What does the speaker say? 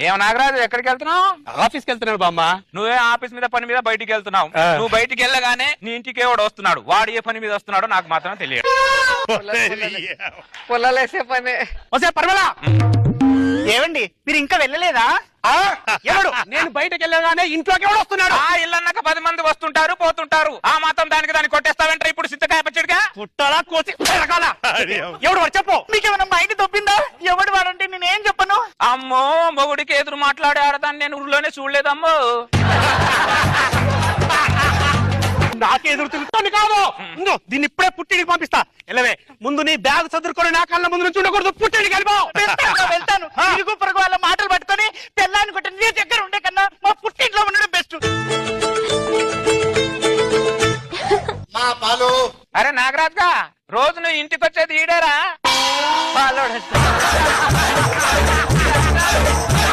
ఏం నాగరాజు ఎక్కడికి వెళ్తున్నావు? ఆఫీస్కి వెళ్తున్నాడు బామ్మ. నువ్వే ఆఫీస్ మీద పని మీద బయటికి వెళ్తున్నావు. నువ్వు బయటికి వెళ్ళగానే నీ ఇంటికి ఎవడు వస్తున్నాడు, వాడు ఏ పని మీద వస్తున్నాడో నాకు మాత్రం తెలియదు. పొలాలేసే పని. వస్తే పర్వాలా ఏమండి మీరు ఇంకా వెళ్ళలేదా? ఎవడు నేను బయటకు వెళ్ళగానే ఇంట్లోకి ఎవడు వస్తున్నాడు? ఆ ఇల్లన్నాక 10 మంది వస్తుంటారు పోతుంటారు. ఆ మాత్రం దాన్ని కొట్టేస్తావంటే ఇప్పుడు సింతకాయ పచ్చడిగా పుట్టాలా కోసి పెరగాల? ఎవడు వాడు చెప్పు. మీకేమైనా మైండ్ దొబ్బిందా? ఎవడు వాడంటే నేనేం చెప్పను. అమ్మో మొగుడికి ఎదురు మాట్లాడే ఆడదాన్ని నేను ఊర్లోనే చూడలేదమ్మో. నాకే ఎదురు తిరుగుతాను కాదు. దీన్ని ఇప్పుడే పుట్టిడికి పంపిస్తా. ఎలవే ముందు నీ బ్యాగ్ చదువుకొని నా కళ్ళ ముందు నుంచి ఉండకూడదు. పుట్టిడికి వెళ్ళిపో. వెళ్తాను. ఇరుగు పొరుగు వాళ్ళ మాటలు పట్టుకొని